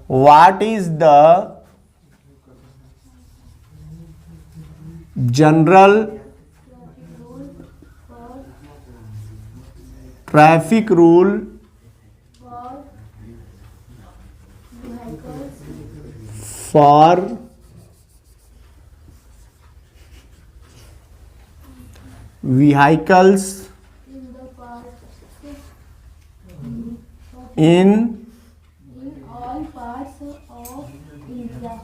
What is the general traffic rule for vehicles in all parts of India?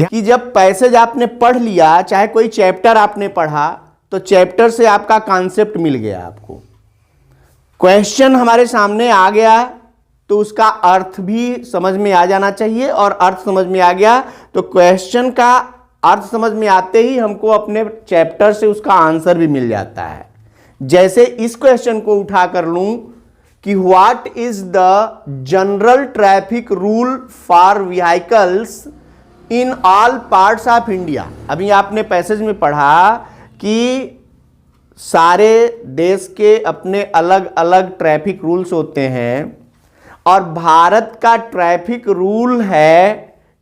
कि जब passage आपने पढ़ लिया, चाहे कोई चैप्टर आपने पढ़ा, तो चैप्टर से आपका कॉन्सेप्ट मिल गया, आपको क्वेश्चन हमारे सामने आ गया तो उसका अर्थ भी समझ में आ जाना चाहिए, और अर्थ समझ में आ गया तो क्वेश्चन का अर्थ समझ में आते ही हमको अपने चैप्टर से उसका आंसर भी मिल जाता है। जैसे इस क्वेश्चन को उठा कर लूं कि what is the general traffic rule for vehicles in all parts of India. अभी आपने पैसेज में पढ़ा कि सारे देश के अपने अलग अलग ट्रैफिक रूल्स होते हैं, और भारत का ट्रैफिक रूल है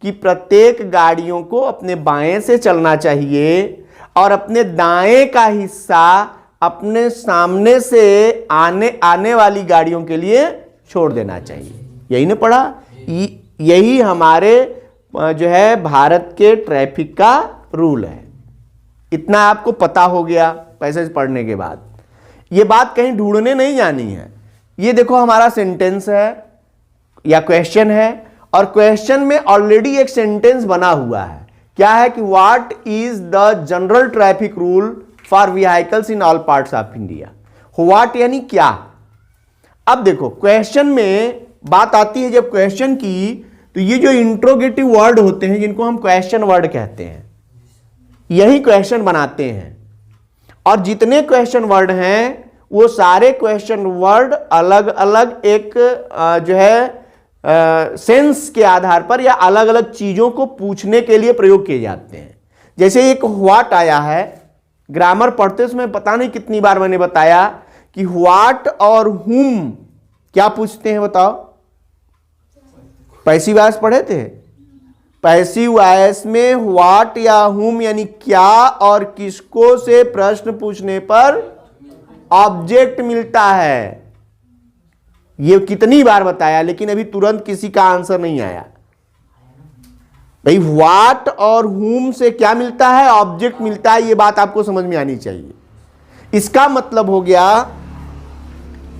कि प्रत्येक गाड़ियों को अपने बाएं से चलना चाहिए और अपने दाएं का हिस्सा अपने सामने से आने वाली गाड़ियों के लिए छोड़ देना चाहिए। यही ना पढ़ा? यही हमारे जो है भारत के ट्रैफिक का रूल है। इतना आपको पता हो गया पैसेज पढ़ने के बाद। ये बात कहीं ढूंढने नहीं जानी है। ये देखो हमारा सेंटेंस है या क्वेश्चन है, और क्वेश्चन में ऑलरेडी एक सेंटेंस बना हुआ है। क्या है कि what is the general traffic rule for vehicles in all parts of India. What यानी क्या। अब देखो क्वेश्चन में बात आती है जब क्वेश्चन की, तो ये जो इंट्रोगेटिव वर्ड होते हैं जिनको हम क्वेश्चन वर्ड कहते हैं, यही क्वेश्चन बनाते हैं। और जितने क्वेश्चन वर्ड हैं वो सारे क्वेश्चन वर्ड अलग अलग एक जो है सेंस के आधार पर या अलग अलग चीजों को पूछने के लिए प्रयोग किए जाते हैं। जैसे एक व्हाट आया है, ग्रामर पढ़ते समय पता नहीं कितनी बार मैंने बताया कि व्हाट और हुम क्या पूछते हैं, बताओ। पैसिव वॉइस पढ़े थे? पैसिव वॉइस में व्हाट या हुम यानी क्या और किसको से प्रश्न पूछने पर ऑब्जेक्ट मिलता है। ये कितनी बार बताया, लेकिन अभी तुरंत किसी का आंसर नहीं आया। भाई व्हाट और हुम से क्या मिलता है? ऑब्जेक्ट मिलता है। ये बात आपको समझ में आनी चाहिए। इसका मतलब हो गया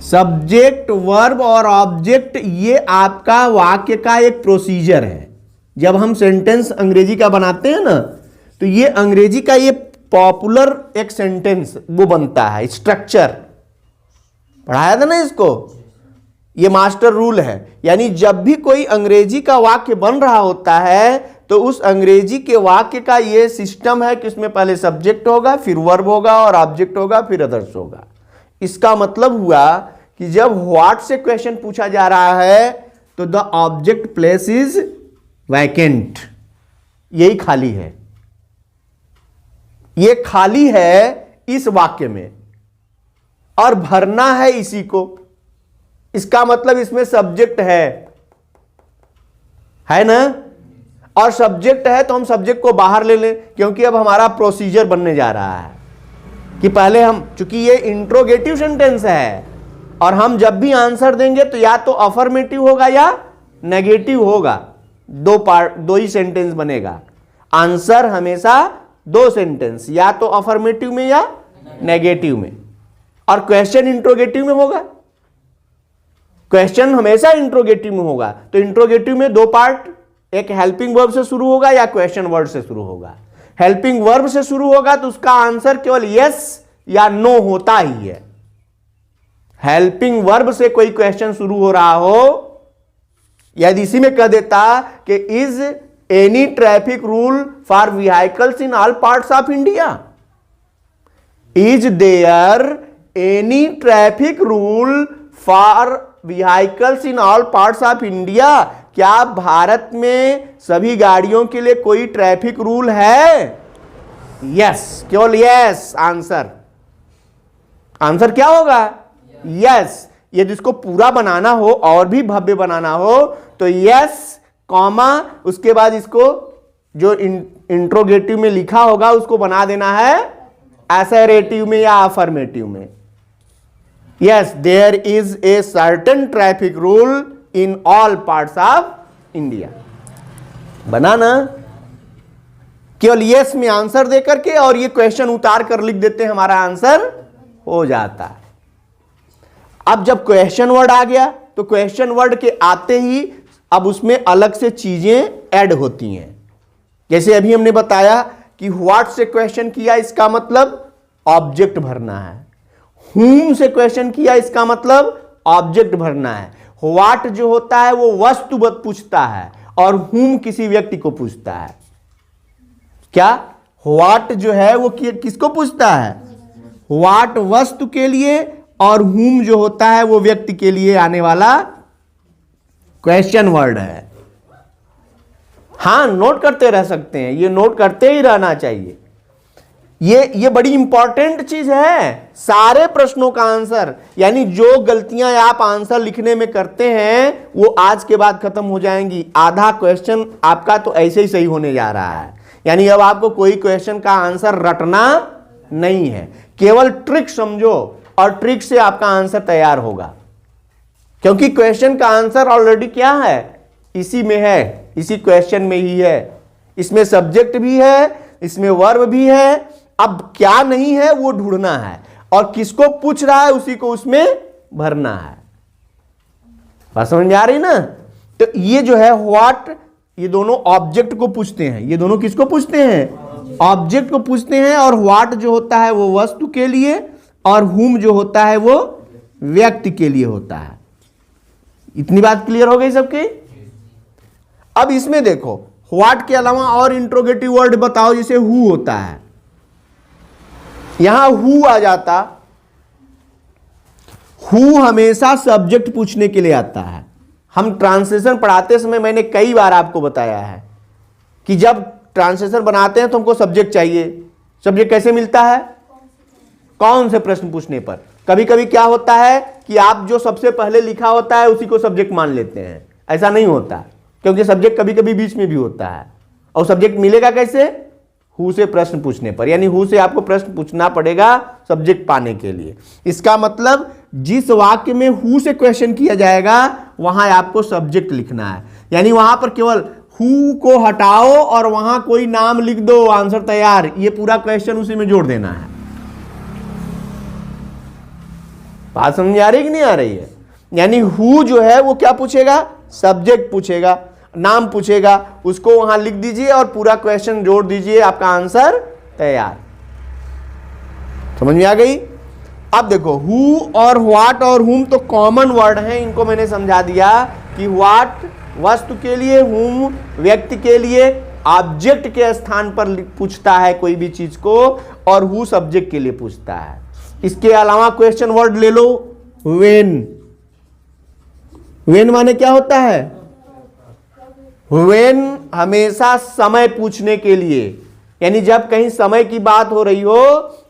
सब्जेक्ट, वर्ब और ऑब्जेक्ट, ये आपका वाक्य का एक प्रोसीजर है। जब हम सेंटेंस अंग्रेजी का बनाते हैं ना, तो ये अंग्रेजी का ये पॉपुलर एक सेंटेंस वो बनता है, स्ट्रक्चर पढ़ाया था ना इसको। ये मास्टर रूल है। यानी जब भी कोई अंग्रेजी का वाक्य बन रहा होता है तो उस अंग्रेजी के वाक्य का ये सिस्टम है कि उसमें पहले सब्जेक्ट होगा, फिर वर्ब होगा और ऑब्जेक्ट होगा, फिर अदर्स होगा। इसका मतलब हुआ कि जब व्हाट से क्वेश्चन पूछा जा रहा है तो the object place is vacant, यही खाली है। ये खाली है इस वाक्य में और भरना है इसी को। इसका मतलब इसमें सब्जेक्ट है ना। और सब्जेक्ट है तो हम सब्जेक्ट को बाहर ले लें, क्योंकि अब हमारा प्रोसीजर बनने जा रहा है कि पहले हम, चूंकि ये इंट्रोगेटिव सेंटेंस है और हम जब भी आंसर देंगे तो या तो अफर्मेटिव होगा या नेगेटिव होगा। दो ही सेंटेंस बनेगा। आंसर हमेशा दो सेंटेंस, या तो अफर्मेटिव में या नेगेटिव में। और क्वेश्चन इंट्रोगेटिव में होगा। क्वेश्चन हमेशा इंट्रोगेटिव में होगा। तो इंट्रोगेटिव में दो पार्ट, एक हेल्पिंग वर्ब से शुरू होगा या क्वेश्चन वर्ड से शुरू होगा। हेल्पिंग वर्ब से शुरू होगा तो उसका आंसर केवल यस या नो होता ही है। हेल्पिंग वर्ब से कोई क्वेश्चन शुरू हो रहा हो, यदि इसी में कह देता कि is any traffic rule for vehicles in all parts of India, is there any traffic rule for vehicles in all parts of India, क्या भारत में सभी गाड़ियों के लिए कोई ट्रैफिक रूल है? यस, केवल यस आंसर। आंसर क्या होगा? यस। यदि इसको पूरा बनाना हो और भी भव्य बनाना हो तो यस कॉमा उसके बाद इसको जो इंट्रोगेटिव में लिखा होगा उसको बना देना है असर्टिव में या अफर्मेटिव में। Yes, there is a certain traffic rule in all parts of India. बनाना केवल यस में आंसर दे करके और ये क्वेश्चन उतार कर लिख देते हैं, हमारा आंसर हो जाता है। अब जब क्वेश्चन वर्ड आ गया तो क्वेश्चन वर्ड के आते ही अब उसमें अलग से चीजें ऐड होती हैं। जैसे अभी हमने बताया कि व्हाट से क्वेश्चन किया, इसका मतलब ऑब्जेक्ट भरना है। whom से क्वेश्चन किया, इसका मतलब ऑब्जेक्ट भरना है। व्हाट जो होता है वो वस्तुवत पूछता है और whom किसी व्यक्ति को पूछता है। क्या व्हाट जो है वो किसको पूछता है? व्हाट वस्तु के लिए और whom जो होता है वो व्यक्ति के लिए आने वाला क्वेश्चन वर्ड है। हां, नोट करते रह सकते हैं, ये नोट करते ही रहना चाहिए। ये बड़ी इंपॉर्टेंट चीज है। सारे प्रश्नों का आंसर, यानी जो गलतियां आप आंसर लिखने में करते हैं वो आज के बाद खत्म हो जाएंगी। आधा क्वेश्चन आपका तो ऐसे ही सही होने जा रहा है। यानी अब आपको कोई क्वेश्चन का आंसर रटना नहीं है, केवल ट्रिक समझो और ट्रिक से आपका आंसर तैयार होगा। क्योंकि क्वेश्चन का आंसर ऑलरेडी क्या है? इसी में है, इसी क्वेश्चन में ही है। इसमें सब्जेक्ट भी है, इसमें वर्ब भी है। अब क्या नहीं है वो ढूंढना है और किसको पूछ रहा है उसी को उसमें भरना है। बात समझ में आ रही ना? तो ये जो है व्हाट, ये दोनों ऑब्जेक्ट को पूछते हैं। ये दोनों किसको पूछते हैं? ऑब्जेक्ट को पूछते हैं। और व्हाट जो होता है वो वस्तु के लिए और whom जो होता है वो व्यक्ति के लिए होता है। इतनी बात क्लियर हो गई सबकी? अब इसमें देखो व्हाट के अलावा और इंट्रोगेटिव वर्ड बताओ जिसे हु होता है। यहां हु आ जाता। हु हमेशा सब्जेक्ट पूछने के लिए आता है। हम ट्रांसलेशन पढ़ाते समय मैंने कई बार आपको बताया है कि जब ट्रांसलेशन बनाते हैं तो हमको सब्जेक्ट चाहिए। सब्जेक्ट कैसे मिलता है? कौन से प्रश्न पूछने पर। कभी कभी क्या होता है कि आप जो सबसे पहले लिखा होता है उसी को सब्जेक्ट मान लेते हैं। ऐसा नहीं होता, क्योंकि सब्जेक्ट कभी कभी बीच में भी होता है। और सब्जेक्ट मिलेगा कैसे? हु से प्रश्न पूछने पर। यानी हु से आपको प्रश्न पूछना पड़ेगा सब्जेक्ट पाने के लिए। इसका मतलब जिस वाक्य में हु से क्वेश्चन किया जाएगा वहां आपको सब्जेक्ट लिखना है। यानी वहां पर केवल हु को हटाओ और वहां कोई नाम लिख दो, आंसर तैयार। ये पूरा क्वेश्चन उसी में जोड़ देना है। बात समझ आ रही कि नहीं आ रही है? यानी हु जो है वो क्या पूछेगा? सब्जेक्ट पूछेगा, नाम पूछेगा, उसको वहां लिख दीजिए और पूरा क्वेश्चन जोड़ दीजिए, आपका आंसर तैयार। समझ में आ गई? अब देखो हु और व्हाट और हुम तो कॉमन वर्ड हैं, इनको मैंने समझा दिया कि व्हाट वस्तु के लिए, हुम व्यक्ति के लिए, ऑब्जेक्ट के स्थान पर पूछता है कोई भी चीज को, और हु सब्जेक्ट के लिए पूछता है। इसके अलावा क्वेश्चन वर्ड ले लो व्हेन। व्हेन माने क्या होता है? व्हेन हमेशा समय पूछने के लिए, यानी जब कहीं समय की बात हो रही हो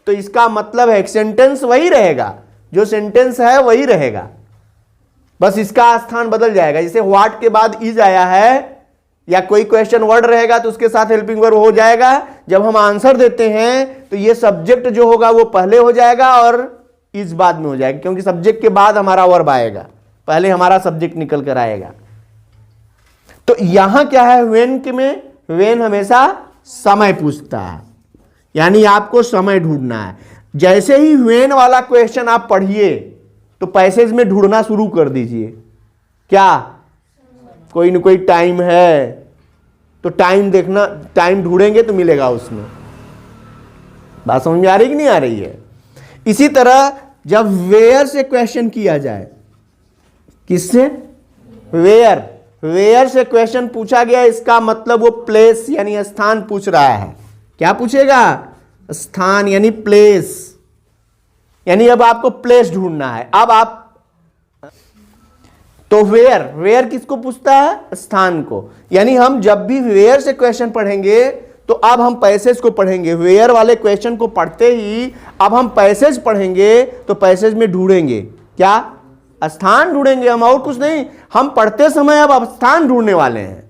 तो इसका मतलब है सेंटेंस वही रहेगा, जो सेंटेंस है वही रहेगा, बस इसका स्थान बदल जाएगा। जैसे व्हाट के बाद इज आया है या कोई क्वेश्चन वर्ड रहेगा तो उसके साथ हेल्पिंग वर्ब हो जाएगा। जब हम आंसर देते हैं तो ये सब्जेक्ट जो होगा वो पहले हो जाएगा और इज बाद में हो जाएगा, क्योंकि सब्जेक्ट के बाद हमारा वर्ब आएगा, पहले हमारा सब्जेक्ट निकल कर आएगा। तो यहां क्या है? व्हेन के में व्हेन हमेशा समय पूछता है, यानी आपको समय ढूंढना है। जैसे ही व्हेन वाला क्वेश्चन आप पढ़िए तो पैसेज में ढूंढना शुरू कर दीजिए। क्या? कोई न कोई टाइम है तो टाइम देखना, टाइम ढूंढेंगे तो मिलेगा उसमें। बात समझ में आ रही कि नहीं आ रही है? इसी तरह जब वेयर से क्वेश्चन किया जाए, किससे? वेयर। वेयर से क्वेश्चन पूछा गया, इसका मतलब वो प्लेस यानी स्थान पूछ रहा है। क्या पूछेगा? स्थान यानी प्लेस। यानी अब आपको प्लेस ढूंढना है। अब आप तो वेयर, वेयर किसको पूछता है? स्थान को। यानी हम जब भी वेयर से क्वेश्चन पढ़ेंगे तो अब हम पैसेज को पढ़ेंगे। वेयर वाले क्वेश्चन को पढ़ते ही अब हम पैसेज पढ़ेंगे, तो पैसेज में ढूंढेंगे क्या? स्थान ढूंढेंगे हम, और कुछ नहीं। हम पढ़ते समय अब स्थान ढूंढने वाले हैं,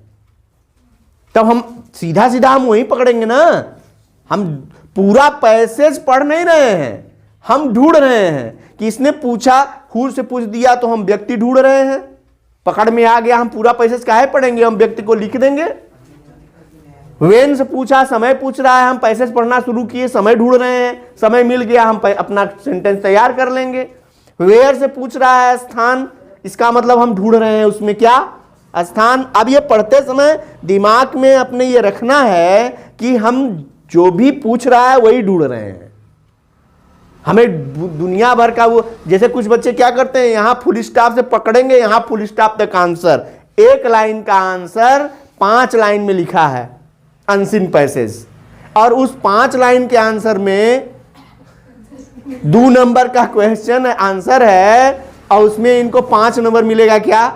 तब हम सीधा सीधा हम वही पकड़ेंगे ना। हम पूरा पैसेज पढ़ नहीं रहे हैं, हम ढूंढ रहे हैं कि इसने पूछा, हु से पूछ दिया तो हम व्यक्ति ढूंढ रहे हैं। पकड़ में आ गया, हम पूरा पैसेज काहे पढ़ेंगे, हम व्यक्ति को लिख देंगे। वेन से पूछा, समय पूछ रहा है, हम पैसेज पढ़ना शुरू किए, समय ढूंढ रहे हैं, समय मिल गया, हम अपना सेंटेंस तैयार कर लेंगे। वेयर से पूछ रहा है स्थान, इसका मतलब हम ढूंढ रहे हैं उसमें क्या? स्थान। अब ये पढ़ते समय दिमाग में अपने ये रखना है कि हम जो भी पूछ रहा है वही ढूंढ रहे हैं। हमें दुनिया भर का वो, जैसे कुछ बच्चे क्या करते हैं, यहां फुल स्टॉप से पकड़ेंगे, यहां फुल स्टॉप तक आंसर, एक लाइन का आंसर 5 लाइन में लिखा है अनसीन पैसेज, और उस 5 लाइन के आंसर में 2 नंबर का क्वेश्चन आंसर है, और उसमें इनको 5 नंबर मिलेगा क्या?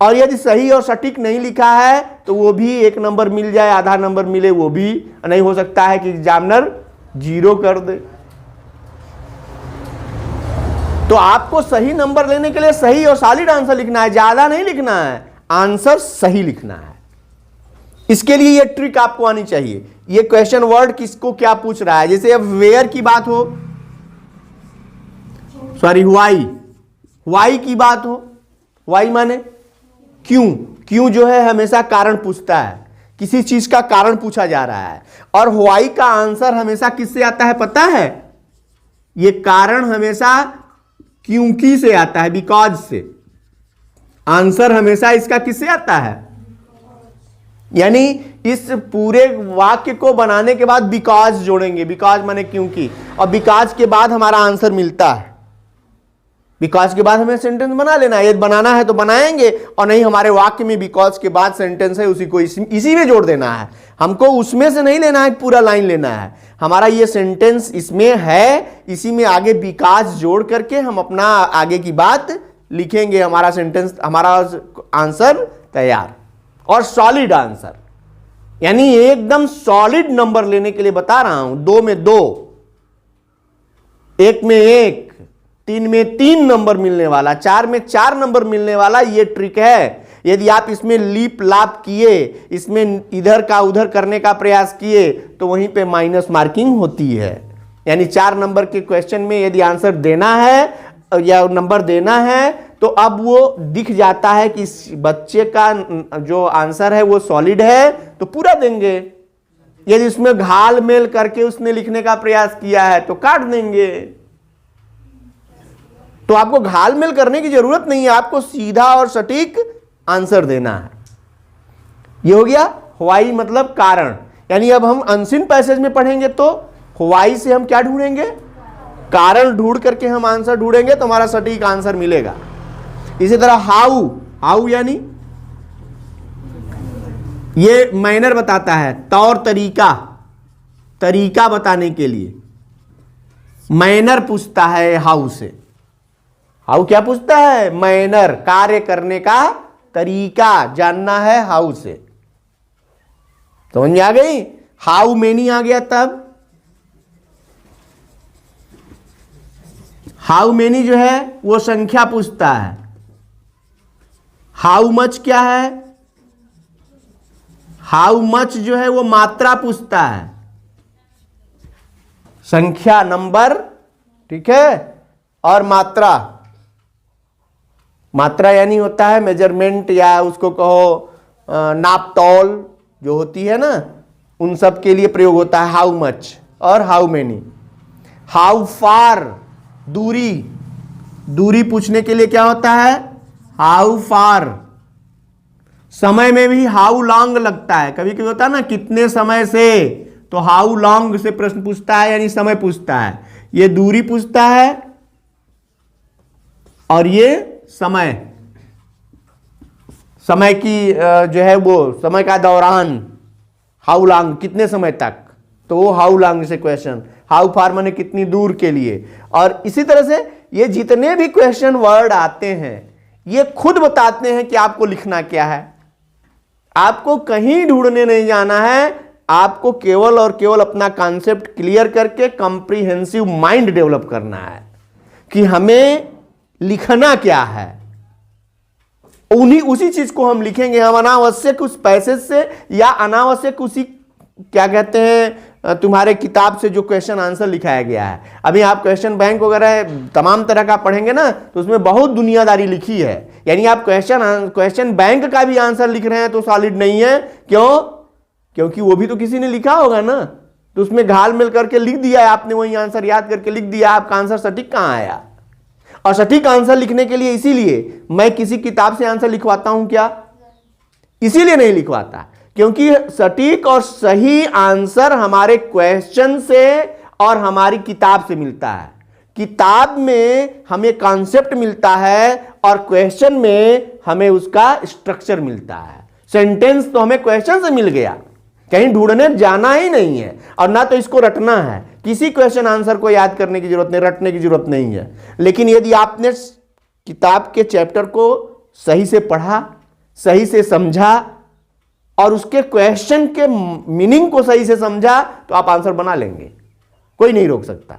और यदि सही और सटीक नहीं लिखा है तो वो भी 1 नंबर मिल जाए, आधा नंबर मिले, वो भी नहीं हो सकता है कि एग्जामिनर 0 कर दे। तो आपको सही नंबर लेने के लिए सही और सॉलिड आंसर लिखना है, ज्यादा नहीं लिखना है, आंसर सही लिखना है। इसके लिए ये ट्रिक आपको आनी चाहिए। ये क्वेश्चन वर्ड किसको क्या पूछ रहा है, जैसे अब वेयर की बात हो, सॉरी वाई की बात हो, वाई माने क्यों। क्यों जो है हमेशा कारण पूछता है, किसी चीज का कारण पूछा जा रहा है, और वाई का आंसर हमेशा किससे आता है पता है? ये कारण हमेशा क्योंकि से आता है, बिकॉज से। आंसर हमेशा इसका किससे आता है? यानी इस पूरे वाक्य को बनाने के बाद बिकॉज जोड़ेंगे, बिकॉज माने क्योंकि, और बिकॉज के बाद हमारा आंसर मिलता है। बिकॉज के बाद हमें सेंटेंस बना लेना है, यदि बनाना है तो बनाएंगे, और नहीं हमारे वाक्य में बिकॉज के बाद सेंटेंस है, उसी को इसी में जोड़ देना है। हमको उसमें से नहीं लेना है, पूरा लाइन लेना है। हमारा ये सेंटेंस इसमें है, इसी में आगे बिकॉज जोड़ करके हम अपना आगे की बात लिखेंगे, हमारा सेंटेंस, हमारा आंसर तैयार। और सॉलिड आंसर, यानी एकदम सॉलिड नंबर लेने के लिए बता रहा हूं। 2 में 2, 1 में 1, 3 में 3 नंबर मिलने वाला, 4 में 4 नंबर मिलने वाला, ये ट्रिक है। यदि आप इसमें लीप लाप किए, इसमें इधर का उधर करने का प्रयास किए, तो वहीं पे माइनस मार्किंग होती है। यानी 4 नंबर के क्वेश्चन में यदि आंसर देना है या नंबर देना है, तो अब वो दिख जाता है कि इस बच्चे का जो आंसर है वो सॉलिड है, तो पूरा देंगे। यदि इसमें घाल मेल करके उसने लिखने का प्रयास किया है तो काट देंगे। तो आपको घाल मेल करने की जरूरत नहीं है, आपको सीधा और सटीक आंसर देना है। ये हो गया व्हाई मतलब कारण। यानी अब हम अनसीन पैसेज में पढ़ेंगे तो व्हाई से हम क्या ढूंढेंगे? कारण ढूंढ करके हम आंसर ढूंढेंगे तो हमारा सटीक आंसर मिलेगा। इसी तरह हाउ यानी ये मैनर बताता है, तौर तरीका, तरीका बताने के लिए मैनर पूछता है हाउ से। हाउ क्या पूछता है? मैनर, कार्य करने का तरीका जानना है हाउ से। समझ में आ गई? हाउ मेनी आ गया तब। हाउ मेनी जो है वो संख्या पूछता है। हाउ मच क्या है? हाउ मच जो है वो मात्रा पूछता है, संख्या नंबर, ठीक है। और मात्रा, मात्रा यानी होता है मेजरमेंट, या उसको कहो नाप तौल जो होती है ना, उन सब के लिए प्रयोग होता है हाउ मच और हाउ मेनी। हाउ फार, दूरी, दूरी पूछने के लिए क्या होता है? How far. समय में भी हाउ लॉन्ग लगता है, कभी कभी होता है ना कितने समय से, तो हाउ लॉन्ग से प्रश्न पूछता है, यानी समय पूछता है। ये दूरी पूछता है और ये समय, समय की जो है वो समय का दौरान, हाउ लॉन्ग, कितने समय तक, तो वो हाउ लॉन्ग से क्वेश्चन। हाउ फार माने कितनी दूर के लिए। और इसी तरह से ये जितने भी क्वेश्चन वर्ड आते हैं, ये खुद बताते हैं कि आपको लिखना क्या है। आपको कहीं ढूंढने नहीं जाना है, आपको केवल और केवल अपना कॉन्सेप्ट क्लियर करके कॉम्प्रिहेंसिव माइंड डेवलप करना है कि हमें लिखना क्या है। उसी चीज को हम लिखेंगे। हम अनावश्यक उस पैसेज से या अनावश्यक उसी क्या कहते हैं तुम्हारे किताब से जो क्वेश्चन आंसर लिखाया गया है। अभी आप क्वेश्चन बैंक वगैरह तमाम तरह का पढ़ेंगे ना, तो उसमें बहुत दुनियादारी लिखी है। यानी आप क्वेश्चन बैंक का भी आंसर लिख रहे हैं तो सॉलिड नहीं है। क्यों? क्योंकि वो भी तो किसी ने लिखा होगा ना, तो उसमें घाल मिल करके लिख दिया है आपने, वही आंसर याद करके लिख दिया। आपका आंसर सटीक कहां आया? और सटीक आंसर लिखने के लिए इसीलिए मैं किसी किताब से आंसर लिखवाता हूं क्या? इसीलिए नहीं लिखवाता क्योंकि सटीक और सही आंसर हमारे क्वेश्चन से और हमारी किताब से मिलता है। किताब में हमें कॉन्सेप्ट मिलता है और क्वेश्चन में हमें उसका स्ट्रक्चर मिलता है। सेंटेंस तो हमें क्वेश्चन से मिल गया, कहीं ढूंढने जाना ही नहीं है और ना तो इसको रटना है। किसी क्वेश्चन आंसर को याद करने की जरूरत नहीं, रटने की जरूरत नहीं है। लेकिन यदि आपने किताब के चैप्टर को सही से पढ़ा, सही से समझा और उसके क्वेश्चन के मीनिंग को सही से समझा तो आप आंसर बना लेंगे, कोई नहीं रोक सकता।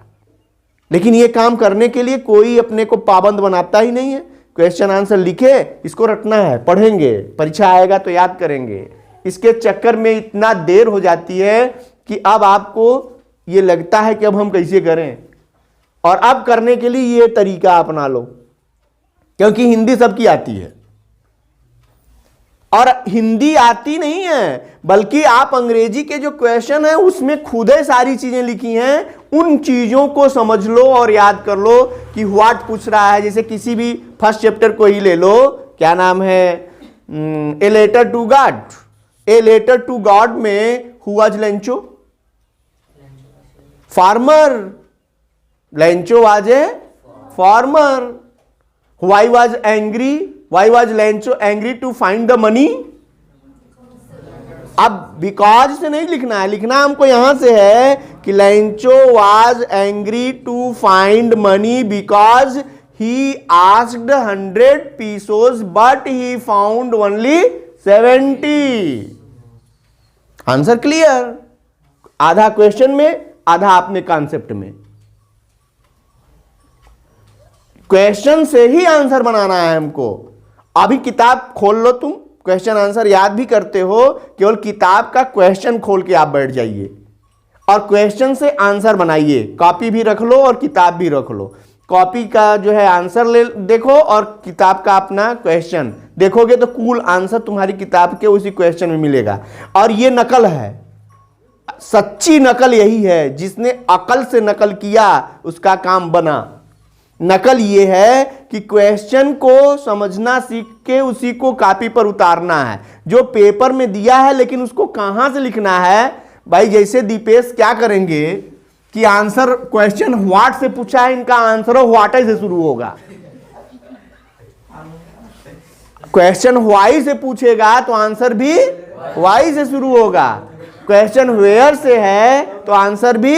लेकिन यह काम करने के लिए कोई अपने को पाबंद बनाता ही नहीं है। क्वेश्चन आंसर लिखे, इसको रटना है, पढ़ेंगे, परीक्षा आएगा तो याद करेंगे। इसके चक्कर में इतना देर हो जाती है कि अब आपको ये लगता है कि अब हम कैसे करें, और अब करने के लिए ये तरीका अपना लो, क्योंकि हिंदी सबकी आती है। और हिंदी आती नहीं है, बल्कि आप अंग्रेजी के जो क्वेश्चन है उसमें खुद ही सारी चीजें लिखी हैं। उन चीजों को समझ लो और याद कर लो कि व्हाट पूछ रहा है। जैसे किसी भी फर्स्ट चैप्टर को ही ले लो, क्या नाम है, a letter to God. A letter to God में who was Lencho? Farmer. Lencho was a farmer. Why was angry? Why was Lencho angry to find the money? अब बिकॉज से नहीं लिखना है, लिखना हमको यहां से है कि Lencho was angry to find money because he asked 100 pesos but he found only 70. Answer clear. आधा क्वेश्चन में, आधा अपने कॉन्सेप्ट में। क्वेश्चन से ही आंसर बनाना है हमको। अभी किताब खोल लो, तुम क्वेश्चन आंसर याद भी करते हो, केवल किताब का क्वेश्चन खोल के आप बैठ जाइए और क्वेश्चन से आंसर बनाइए। कॉपी भी रख लो और किताब भी रख लो। कॉपी का जो है आंसर ले देखो और किताब का अपना क्वेश्चन देखोगे तो कूल आंसर तुम्हारी किताब के उसी क्वेश्चन में मिलेगा। और ये नकल है, सच्ची नकल यही है। जिसने अकल से नकल किया उसका काम बना। नकल ये है कि क्वेश्चन को समझना सीख के उसी को कॉपी पर उतारना है, जो पेपर में दिया है, लेकिन उसको कहां से लिखना है। भाई जैसे दीपेश क्या करेंगे कि आंसर क्वेश्चन व्हाट से पूछा है, इनका आंसर व्हाट से शुरू होगा। क्वेश्चन व्हाई से पूछेगा तो आंसर भी व्हाई से शुरू होगा। क्वेश्चन वेयर से है तो आंसर भी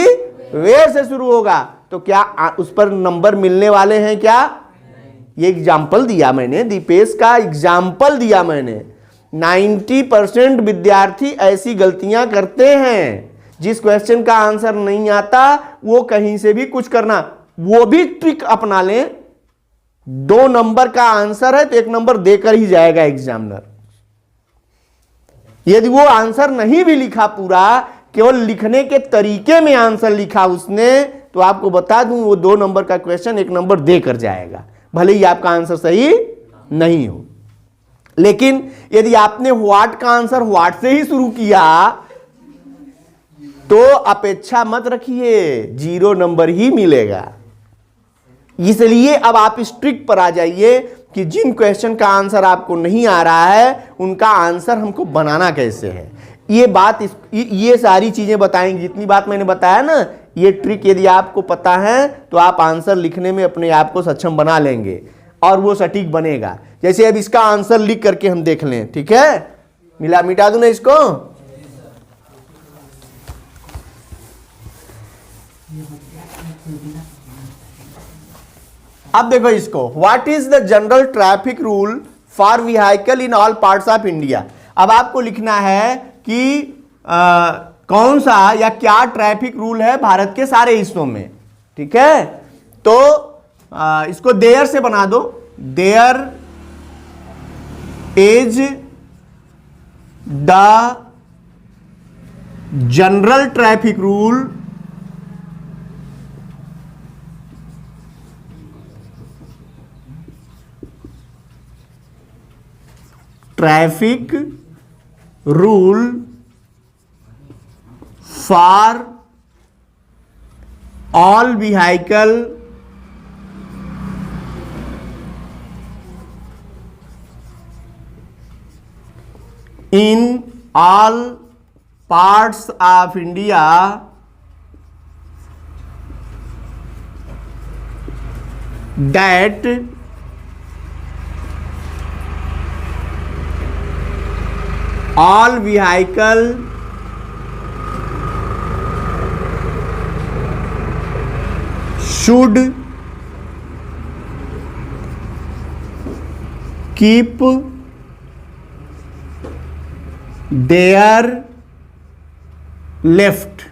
वेयर से शुरू होगा। तो क्या उस पर नंबर मिलने वाले हैं क्या? ये एग्जाम्पल दिया मैंने, दीपेश का एग्जाम्पल दिया मैंने। 90% विद्यार्थी ऐसी गलतियां करते हैं। जिस क्वेश्चन का आंसर नहीं आता वो कहीं से भी कुछ करना, वो भी ट्रिक अपना लें। 2 नंबर का आंसर है तो 1 नंबर देकर ही जाएगा एग्जामिनर। यदि वो आंसर नहीं भी लिखा पूरा, केवल लिखने के तरीके में आंसर लिखा उसने, तो आपको बता दूं वो 2 नंबर का क्वेश्चन 1 नंबर देकर जाएगा, भले ही आपका आंसर सही नहीं हो। लेकिन यदि आपने व्हाट का आंसर व्हाट से ही शुरू किया तो अपेक्षा मत रखिए, 0 नंबर ही मिलेगा। इसलिए अब आप इस ट्रिक पर आ जाइए कि जिन क्वेश्चन का आंसर आपको नहीं आ रहा है उनका आंसर हमको बनाना कैसे है। ये बात ये सारी चीजें बताएंगी। इतनी बात मैंने बताया ना, ये ट्रिक यदि आपको पता है तो आप आंसर लिखने में अपने आप को सक्षम बना लेंगे और वो सटीक बनेगा। जैसे अब इसका आंसर लिख करके हम देख लें, ठीक है? मिटा दूं ना इसको? अब देखो इसको, what is the general traffic rule for vehicle in all parts of India. अब आपको लिखना है कि कौन सा या क्या ट्रैफिक रूल है भारत के सारे हिस्सों में, ठीक है। तो इसको देयर से बना दो, there is the general traffic rule traffic rule for all vehicle in all parts of India that all vehicle should keep their left।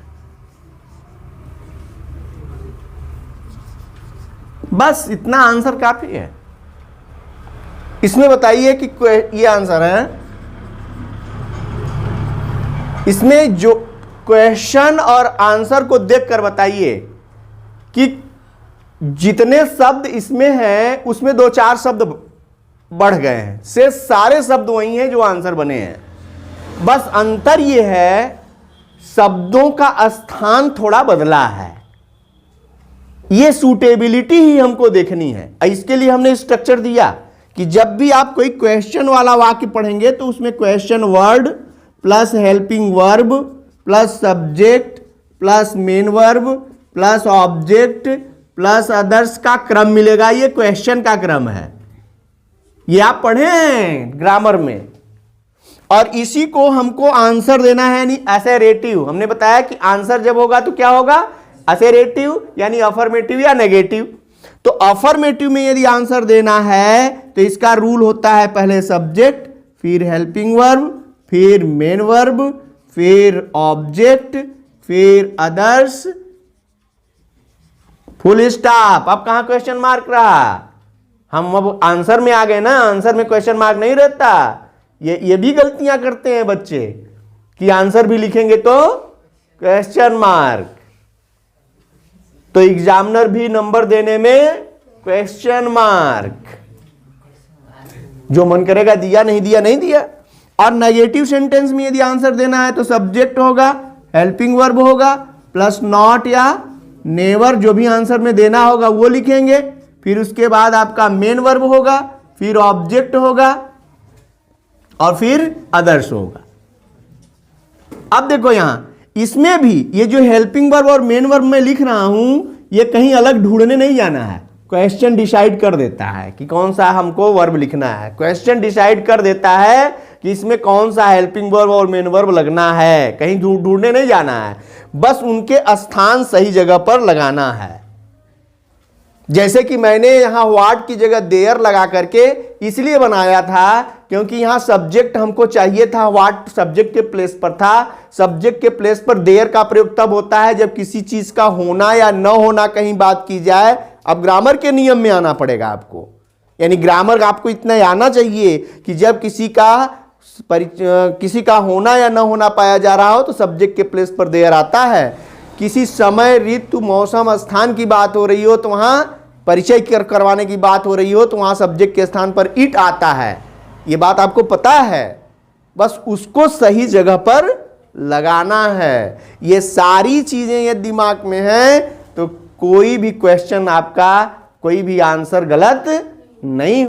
बस इतना आंसर काफी है। इसमें बताइए कि ये आंसर है, इसमें जो क्वेश्चन और आंसर को देखकर बताइए कि जितने शब्द इसमें हैं उसमें 2-4 शब्द बढ़ गए हैं, से सारे शब्द वही हैं जो आंसर बने हैं। बस अंतर यह है शब्दों का स्थान थोड़ा बदला है। ये सूटेबिलिटी ही हमको देखनी है। इसके लिए हमने स्ट्रक्चर दिया कि जब भी आप कोई क्वेश्चन वाला वाक्य पढ़ेंगे तो उसमें question word plus helping verb plus subject plus main verb plus object plus others का क्रम मिलेगा। ये क्वेश्चन का क्रम है, ये आप पढ़े हैं ग्रामर में। और इसी को हमको आंसर देना है, यानी असर्टिव। हमने बताया कि आंसर जब होगा तो क्या होगा, असर्टिव, यानी अफर्मेटिव या नेगेटिव। तो अफर्मेटिव में यदि आंसर देना है तो इसका रूल होता है पहले सब्जेक्ट, फिर हेल्पिंग वर्ब, फिर मेन वर्ब, फिर ऑब्जेक्ट, फिर अदर्स, फुल स्टॉप। अब कहां क्वेश्चन मार्क रहा, हम अब आंसर में आ गए ना। आंसर में क्वेश्चन मार्क नहीं रहता। ये भी गलतियां करते हैं बच्चे कि आंसर भी लिखेंगे तो क्वेश्चन मार्क। तो एग्जामिनर भी नंबर देने में क्वेश्चन मार्क, जो मन करेगा दिया, नहीं दिया नहीं दिया। और नेगेटिव सेंटेंस में यदि आंसर देना है तो सब्जेक्ट होगा, हेल्पिंग वर्ब होगा, प्लस नॉट या नेवर, जो भी आंसर में देना होगा वो लिखेंगे। फिर उसके बाद आपका मेन वर्ब होगा, फिर ऑब्जेक्ट होगा और फिर अदर्स होगा। अब देखो यहां इसमें भी ये जो हेल्पिंग वर्ब और मेन वर्ब में लिख रहा हूं, ये कहीं अलग ढूंढने नहीं जाना है। क्वेश्चन डिसाइड कर देता है कि कौन सा हमको वर्ब लिखना है। क्वेश्चन डिसाइड कर देता है कि इसमें कौन सा हेल्पिंग वर्ब और मेन वर्ब लगना है। कहीं ढूंढने नहीं जाना है, बस उनके स्थान सही जगह पर लगाना है। जैसे कि मैंने यहां व्हाट की जगह देयर लगा करके इसलिए बनाया था क्योंकि यहां सब्जेक्ट हमको चाहिए था, व्हाट सब्जेक्ट के प्लेस पर था। सब्जेक्ट के प्लेस पर देयर का प्रयोग तब होता है जब किसी चीज का होना या न होना कहीं बात की जाए। अब ग्रामर के नियम में आना पड़ेगा आपको, यानी ग्रामर आपको इतना आना चाहिए कि जब किसी का होना या न होना पाया जा रहा हो तो सब्जेक्ट के प्लेस पर देयर आता है। किसी समय, ऋतु, मौसम, स्थान की बात हो रही हो तो वहां परिचय करवाने की बात हो रही हो तो वहां सब्जेक्ट के स्थान पर इट आता है। ये बात आपको पता है, बस उसको सही जगह पर लगाना है। ये सारी चीजें ये दिमाग में है तो कोई भी क्वेश्चन आपका, कोई भी आंसर गलत नहीं